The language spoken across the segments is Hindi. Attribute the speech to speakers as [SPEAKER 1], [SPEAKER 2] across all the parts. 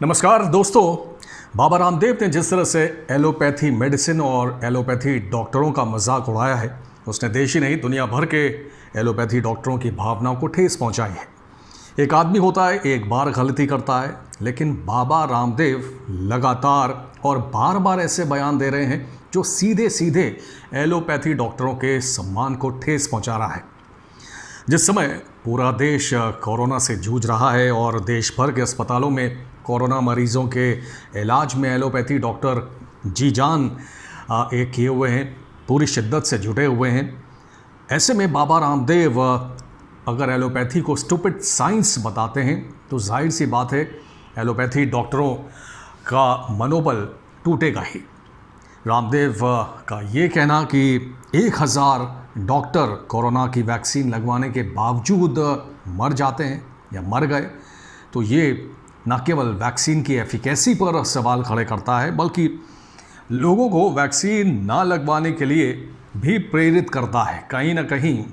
[SPEAKER 1] नमस्कार दोस्तों। बाबा रामदेव ने जिस तरह से एलोपैथी मेडिसिन और एलोपैथी डॉक्टरों का मजाक उड़ाया है, उसने देश ही नहीं दुनिया भर के एलोपैथी डॉक्टरों की भावनाओं को ठेस पहुंचाई है। एक आदमी होता है, एक बार गलती करता है, लेकिन बाबा रामदेव लगातार और बार बार ऐसे बयान दे रहे हैं जो सीधे सीधे एलोपैथी डॉक्टरों के सम्मान को ठेस पहुंचा रहा है। जिस समय पूरा देश कोरोना से जूझ रहा है और देश भर के अस्पतालों में कोरोना मरीजों के इलाज में एलोपैथी डॉक्टर जी जान एक किए हुए हैं, पूरी शिद्दत से जुटे हुए हैं, ऐसे में बाबा रामदेव अगर एलोपैथी को स्टूपिड साइंस बताते हैं तो जाहिर सी बात है एलोपैथी डॉक्टरों का मनोबल टूटेगा ही। रामदेव का ये कहना कि 1000 डॉक्टर कोरोना की वैक्सीन लगवाने के बावजूद मर जाते हैं या मर गए, तो ये न केवल वैक्सीन की एफिकेसी पर सवाल खड़े करता है, बल्कि लोगों को वैक्सीन ना लगवाने के लिए भी प्रेरित करता है। कहीं ना कहीं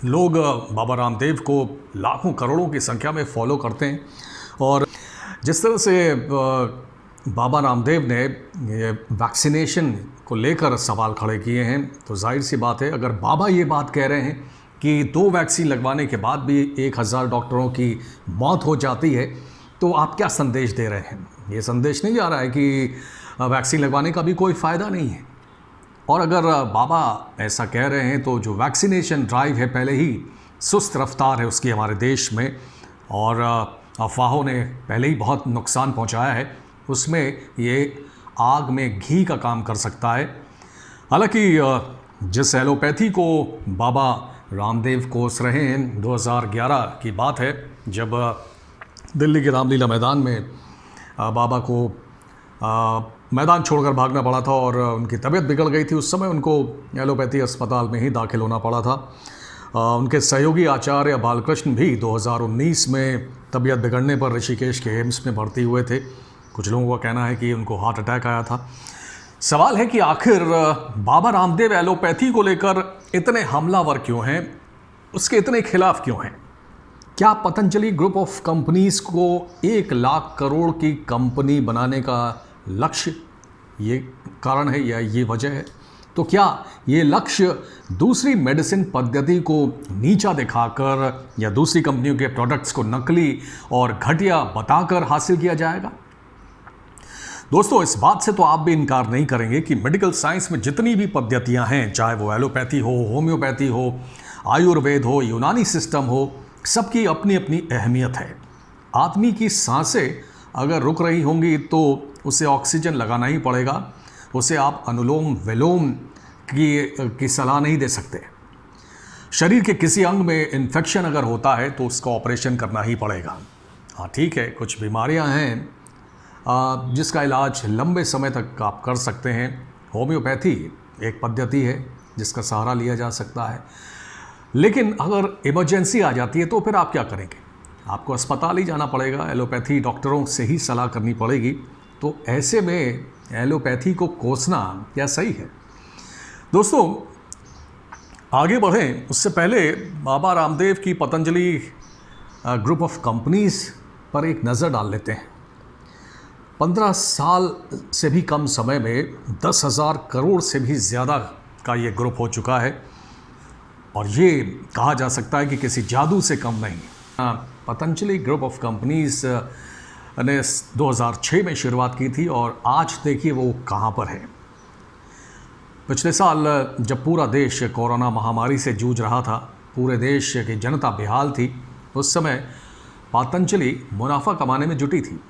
[SPEAKER 1] लोग बाबा रामदेव को लाखों करोड़ों की संख्या में फॉलो करते हैं और जिस तरह से बाबा रामदेव ने वैक्सीनेशन को लेकर सवाल खड़े किए हैं, तो जाहिर सी बात है अगर बाबा ये बात कह रहे हैं कि 2 वैक्सीन लगवाने के बाद भी 1000 डॉक्टरों की मौत हो जाती है, तो आप क्या संदेश दे रहे हैं? ये संदेश नहीं जा रहा है कि वैक्सीन लगवाने का भी कोई फ़ायदा नहीं है। और अगर बाबा ऐसा कह रहे हैं तो जो वैक्सीनेशन ड्राइव है पहले ही सुस्त रफ्तार है उसकी हमारे देश में, और अफवाहों ने पहले ही बहुत नुकसान पहुंचाया है, उसमें ये आग में घी का काम कर सकता है। हालांकि जिस एलोपैथी को बाबा रामदेव कोस रहे हैं, 2011 की बात है जब दिल्ली के रामलीला मैदान में बाबा को मैदान छोड़कर भागना पड़ा था और उनकी तबीयत बिगड़ गई थी। उस समय उनको एलोपैथी अस्पताल में ही दाखिल होना पड़ा था। उनके सहयोगी आचार्य बालकृष्ण भी 2019 में तबीयत बिगड़ने पर ऋषिकेश के एम्स में भर्ती हुए थे। कुछ लोगों का कहना है कि उनको हार्ट अटैक आया था। सवाल है कि आखिर बाबा रामदेव एलोपैथी को लेकर इतने हमलावर क्यों हैं, उसके इतने खिलाफ क्यों हैं? क्या पतंजलि ग्रुप ऑफ कंपनीज को 1 लाख करोड़ की कंपनी बनाने का लक्ष्य ये कारण है या ये वजह है? तो क्या ये लक्ष्य दूसरी मेडिसिन पद्धति को नीचा दिखाकर या दूसरी कंपनियों के प्रोडक्ट्स को नकली और घटिया बताकर हासिल किया जाएगा? दोस्तों, इस बात से तो आप भी इनकार नहीं करेंगे कि मेडिकल साइंस में जितनी भी पद्धतियां हैं, चाहे वो एलोपैथी हो, होम्योपैथी हो, आयुर्वेद हो, यूनानी सिस्टम हो, सबकी अपनी अपनी अहमियत है। आदमी की सांसें अगर रुक रही होंगी तो उसे ऑक्सीजन लगाना ही पड़ेगा, उसे आप अनुलोम विलोम की सलाह नहीं दे सकते। शरीर के किसी अंग में इन्फेक्शन अगर होता है तो उसका ऑपरेशन करना ही पड़ेगा। हाँ ठीक है, कुछ बीमारियां हैं जिसका इलाज लंबे समय तक आप कर सकते हैं। होम्योपैथी एक पद्धति है जिसका सहारा लिया जा सकता है, लेकिन अगर इमरजेंसी आ जाती है तो फिर आप क्या करेंगे? आपको अस्पताल ही जाना पड़ेगा, एलोपैथी डॉक्टरों से ही सलाह करनी पड़ेगी। तो ऐसे में एलोपैथी को कोसना क्या सही है? दोस्तों, आगे बढ़ें उससे पहले बाबा रामदेव की पतंजलि ग्रुप ऑफ कंपनीज पर एक नज़र डाल लेते हैं। 15 साल से भी कम समय में 10,000 करोड़ से भी ज़्यादा का ये ग्रुप हो चुका है और ये कहा जा सकता है कि किसी जादू से कम नहीं। पतंजलि ग्रुप ऑफ कंपनीज ने 2006 में शुरुआत की थी और आज देखिए वो कहाँ पर है। पिछले साल जब पूरा देश कोरोना महामारी से जूझ रहा था, पूरे देश की जनता बेहाल थी, उस समय पतंजलि मुनाफा कमाने में जुटी थी।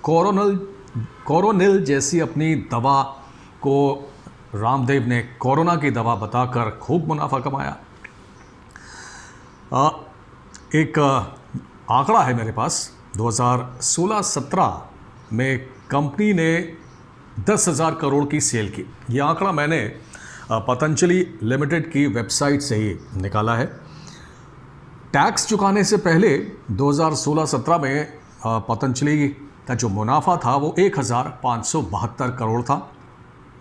[SPEAKER 1] कोरोनिल जैसी अपनी दवा को रामदेव ने कोरोना की दवा बताकर खूब मुनाफा कमाया। एक आंकड़ा है मेरे पास, 2016-17 में कंपनी ने 10,000 करोड़ की सेल की। ये आंकड़ा मैंने पतंजलि लिमिटेड की वेबसाइट से ही निकाला है। टैक्स चुकाने से पहले 2016-17 में पतंजलि का जो मुनाफा था वो 1,572 करोड़ था।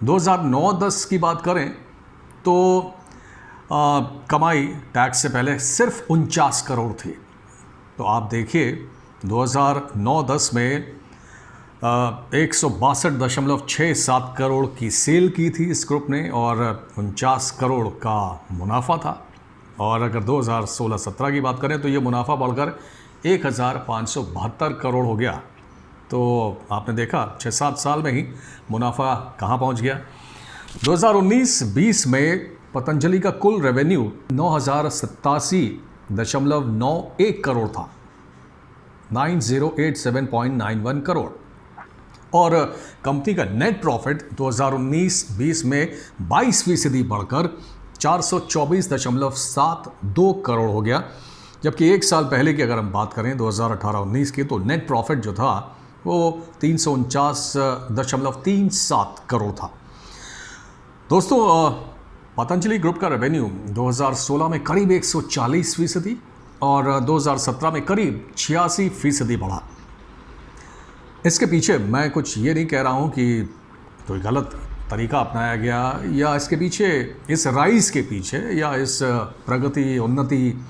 [SPEAKER 1] 2009-10 की बात करें तो कमाई टैक्स से पहले सिर्फ 49 करोड़ थी। तो आप देखिए 2009-10 में 162.67 करोड़ की सेल की थी इस ग्रुप ने और 49 करोड़ का मुनाफा था। और अगर 2016-17 की बात करें तो ये मुनाफा बढ़कर 1,572 करोड़ हो गया। तो आपने देखा 6-7 साल में ही मुनाफा कहाँ पहुँच गया। 2019-20 में पतंजलि का कुल रेवेन्यू 9,087.91 करोड़ था, 9087.91 करोड़। और कंपनी का नेट प्रॉफिट 2019-20 में 22% बढ़कर 424.72 करोड़ हो गया। जबकि एक साल पहले की अगर हम बात करें 2018-19 की, तो नेट प्रॉफिट जो था वो 349.37 करोड़ था। दोस्तों, पतंजलि ग्रुप का रेवेन्यू 2016 में करीब 140% और 2017 में करीब 86% बढ़ा। इसके पीछे मैं कुछ ये नहीं कह रहा हूँ कि कोई गलत तरीका अपनाया गया, या इसके पीछे, इस राइज के पीछे, या इस प्रगति, उन्नति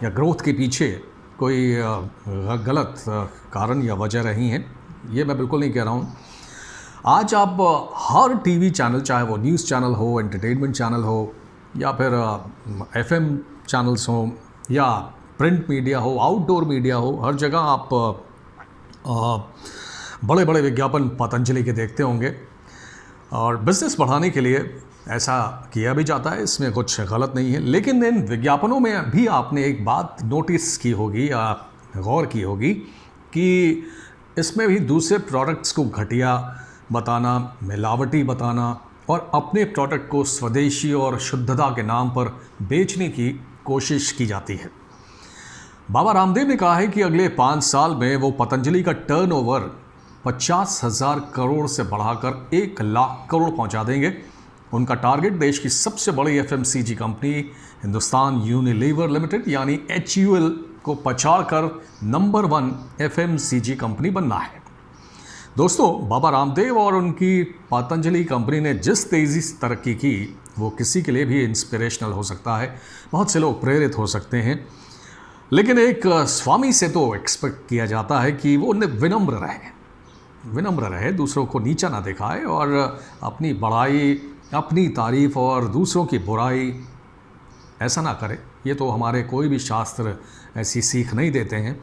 [SPEAKER 1] या ग्रोथ के पीछे कोई गलत कारण या वजह रही है, ये मैं बिल्कुल नहीं कह रहा हूँ। आज आप हर टीवी चैनल, चाहे वो न्यूज़ चैनल हो, एंटरटेनमेंट चैनल हो, या फिर एफएम चैनल्स हो, या प्रिंट मीडिया हो, आउटडोर मीडिया हो, हर जगह आप बड़े बड़े विज्ञापन पतंजलि के देखते होंगे। और बिज़नेस बढ़ाने के लिए ऐसा किया भी जाता है, इसमें कुछ गलत नहीं है। लेकिन इन विज्ञापनों में भी आपने एक बात नोटिस की होगी या गौर की होगी कि इसमें भी दूसरे प्रोडक्ट्स को घटिया बताना, मिलावटी बताना और अपने प्रोडक्ट को स्वदेशी और शुद्धता के नाम पर बेचने की कोशिश की जाती है। बाबा रामदेव ने कहा है कि अगले 5 साल में वो पतंजलि का टर्नओवर 50,000 करोड़ से बढ़ाकर 1 लाख करोड़ पहुंचा देंगे। उनका टारगेट देश की सबसे बड़ी FMCG company Hindustan Unilever limited यानी HUL को पछाड़कर नंबर 1 एफएमसीजी कंपनी बनना है। दोस्तों, बाबा रामदेव और उनकी पतंजलि कंपनी ने जिस तेज़ी से तरक्की की, वो किसी के लिए भी इंस्पिरेशनल हो सकता है। बहुत से लोग प्रेरित हो सकते हैं, लेकिन एक स्वामी से तो एक्सपेक्ट किया जाता है कि वो विनम्र रहे, दूसरों को नीचा ना दिखाए और अपनी बड़ाई, अपनी तारीफ और दूसरों की बुराई ऐसा ना करे। ये तो हमारे कोई भी शास्त्र ऐसी सीख नहीं देते हैं।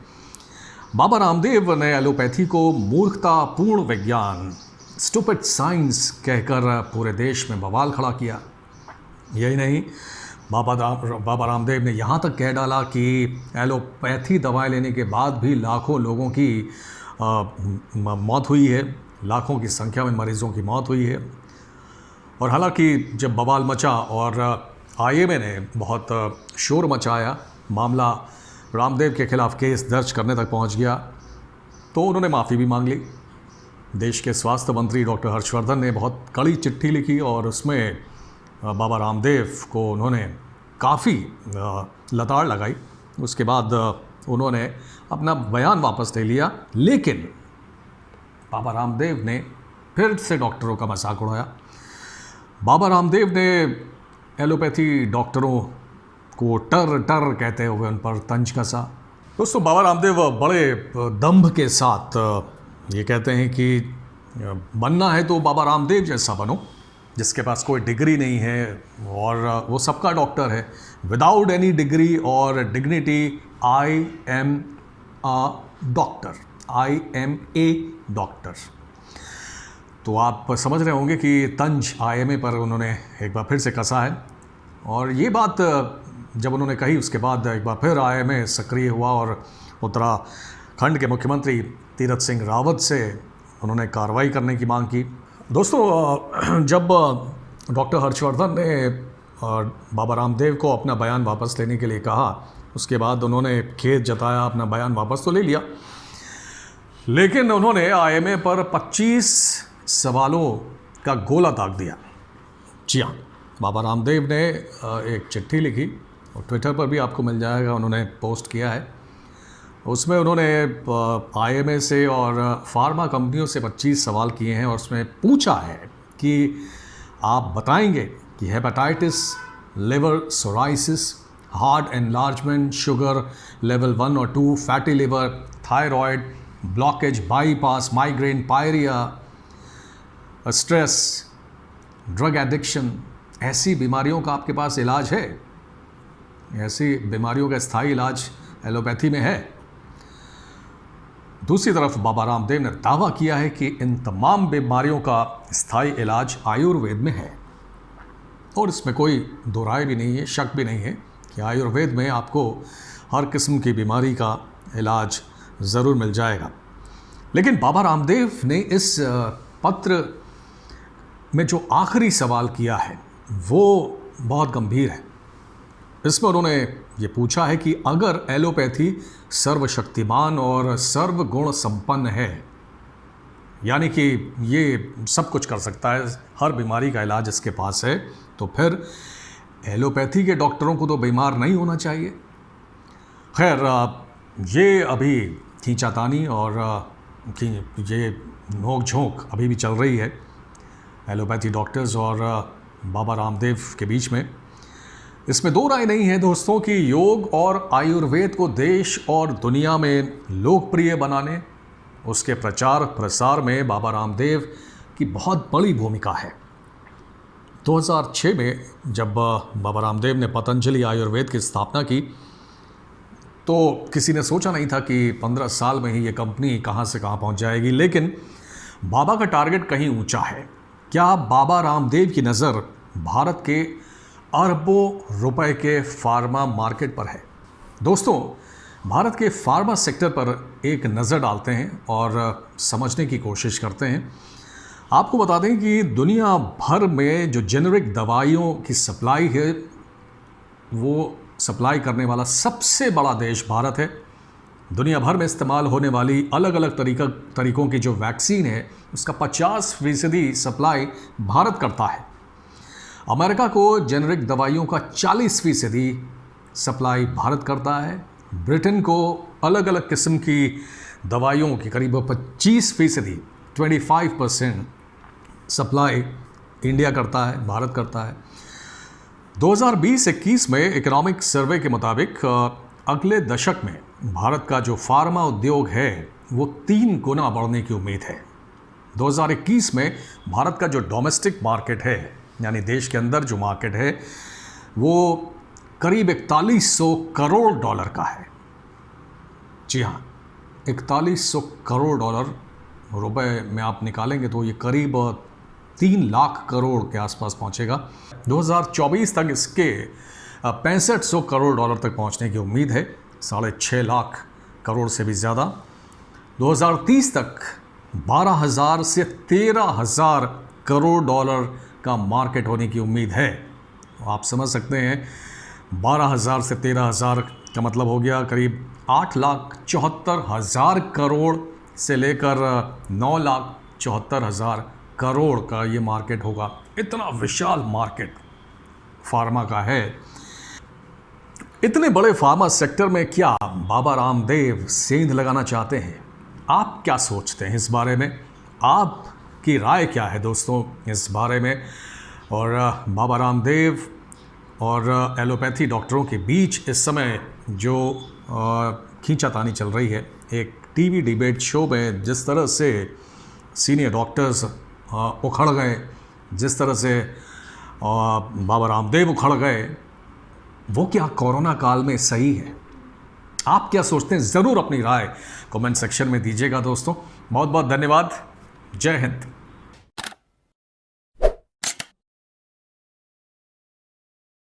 [SPEAKER 1] बाबा रामदेव ने एलोपैथी को मूर्खतापूर्ण विज्ञान, स्टूपिड साइंस कहकर पूरे देश में बवाल खड़ा किया। यही नहीं, बाबा रामदेव ने यहाँ तक कह डाला कि एलोपैथी दवाएं लेने के बाद भी लाखों लोगों की मौत हुई है, लाखों की संख्या में मरीजों की मौत हुई है। और हालांकि जब बवाल मचा और IMA ने बहुत शोर मचाया, मामला रामदेव के खिलाफ केस दर्ज करने तक पहुंच गया, तो उन्होंने माफ़ी भी मांग ली। देश के स्वास्थ्य मंत्री डॉक्टर हर्षवर्धन ने बहुत कड़ी चिट्ठी लिखी और उसमें बाबा रामदेव को उन्होंने काफ़ी लताड़ लगाई। उसके बाद उन्होंने अपना बयान वापस ले लिया, लेकिन बाबा रामदेव ने फिर से डॉक्टरों का मजाक उड़ाया। बाबा रामदेव ने एलोपैथी डॉक्टरों को टर कहते हुए उन पर तंज कसा। दोस्तों, बाबा रामदेव बड़े दंभ के साथ ये कहते हैं कि बनना है तो बाबा रामदेव जैसा बनो, जिसके पास कोई डिग्री नहीं है और वो सबका डॉक्टर है। विदाउट एनी डिग्री और dignity, I am a doctor. तो आप समझ रहे होंगे कि तंज IMA पर उन्होंने एक बार फिर से कसा है। और ये बात जब उन्होंने कही, उसके बाद एक बार फिर IMA सक्रिय हुआ और उत्तराखंड के मुख्यमंत्री तीरथ सिंह रावत से उन्होंने कार्रवाई करने की मांग की। दोस्तों, जब डॉक्टर हर्षवर्धन ने बाबा रामदेव को अपना बयान वापस लेने के लिए कहा, उसके बाद उन्होंने खेद जताया, अपना बयान वापस तो ले लिया, लेकिन उन्होंने IMA पर 25 सवालों का गोला दाग दिया। जी हाँ, बाबा रामदेव ने एक चिट्ठी लिखी और ट्विटर पर भी आपको मिल जाएगा, उन्होंने पोस्ट किया है। उसमें उन्होंने IMA से और फार्मा कंपनियों से 25 सवाल किए हैं और उसमें पूछा है कि आप बताएंगे कि hepatitis, liver psoriasis, heart enlargement, sugar level 1 और 2, fatty liver, thyroid, blockage, bypass, migraine, pyorrhoea, stress, drug addiction, ऐसी बीमारियों का आपके पास इलाज है? ऐसी बीमारियों का स्थायी इलाज एलोपैथी में है। दूसरी तरफ बाबा रामदेव ने दावा किया है कि इन तमाम बीमारियों का स्थायी इलाज आयुर्वेद में है, और इसमें कोई दो राय भी नहीं है, शक भी नहीं है कि आयुर्वेद में आपको हर किस्म की बीमारी का इलाज ज़रूर मिल जाएगा। लेकिन बाबा रामदेव ने इस पत्र में जो आखिरी सवाल किया है वो बहुत गंभीर है। इसमें उन्होंने ये पूछा है कि अगर एलोपैथी सर्वशक्तिमान और सर्वगुण संपन्न है, यानी कि ये सब कुछ कर सकता है, हर बीमारी का इलाज इसके पास है, तो फिर एलोपैथी के डॉक्टरों को तो बीमार नहीं होना चाहिए। खैर, ये अभी खींचातानी और ये नोक झोंक अभी भी चल रही है एलोपैथी डॉक्टर्स और बाबा रामदेव के बीच में। इसमें दो राय नहीं है दोस्तों कि योग और आयुर्वेद को देश और दुनिया में लोकप्रिय बनाने, उसके प्रचार प्रसार में बाबा रामदेव की बहुत बड़ी भूमिका है। 2006 में जब बाबा रामदेव ने पतंजलि आयुर्वेद की स्थापना की तो किसी ने सोचा नहीं था कि 15 साल में ही ये कंपनी कहाँ से कहाँ पहुँच जाएगी। लेकिन बाबा का टारगेट कहीं ऊंचा है। क्या बाबा रामदेव की नज़र भारत के अरबों रुपए के फार्मा मार्केट पर है? दोस्तों, भारत के फार्मा सेक्टर पर एक नज़र डालते हैं और समझने की कोशिश करते हैं। आपको बता दें कि दुनिया भर में जो जेनेरिक दवाइयों की सप्लाई है, वो सप्लाई करने वाला सबसे बड़ा देश भारत है। दुनिया भर में इस्तेमाल होने वाली अलग अलग तरीकों की जो वैक्सीन है, उसका 50% सप्लाई भारत करता है। अमेरिका को जेनेरिक दवाइयों का 40% सप्लाई भारत करता है। ब्रिटेन को अलग अलग किस्म की दवाइयों की करीब 25%, 25% सप्लाई इंडिया करता है, भारत करता है। 2020-21 में इकोनॉमिक सर्वे के मुताबिक अगले दशक में भारत का जो फार्मा उद्योग है वो 3 गुना बढ़ने की उम्मीद है। 2021 में भारत का जो डोमेस्टिक मार्केट है, यानी देश के अंदर जो मार्केट है, वो करीब 4100 करोड़ डॉलर का है। जी हाँ, 4100 करोड़ डॉलर रुपए में आप निकालेंगे तो ये करीब 3 लाख करोड़ के आसपास पहुंचेगा। 2024 तक इसके 6500 करोड़ डॉलर तक पहुंचने की उम्मीद है, 6.5 लाख करोड़ से भी ज़्यादा। 2030 तक 12,000 से 13,000 करोड़ डॉलर का मार्केट होने की उम्मीद है। आप समझ सकते हैं, 12,000 से 13,000 का मतलब हो गया करीब 8,74,000 करोड़ से लेकर 9,74,000 करोड़ का ये मार्केट होगा। इतना विशाल मार्केट फार्मा का है। इतने बड़े फार्मा सेक्टर में क्या बाबा रामदेव सेंध लगाना चाहते हैं? आप क्या सोचते हैं इस बारे में? आपकी राय क्या है दोस्तों इस बारे में? और बाबा रामदेव और एलोपैथी डॉक्टरों के बीच इस समय जो खींचातानी चल रही है, एक टीवी डिबेट शो में जिस तरह से सीनियर डॉक्टर्स उखड़ गए, जिस तरह से बाबा रामदेव उखड़ गए, वो क्या कोरोना काल में सही है? आप क्या सोचते हैं? ज़रूर अपनी राय कमेंट सेक्शन में दीजिएगा दोस्तों। बहुत बहुत धन्यवाद। जय हिंद।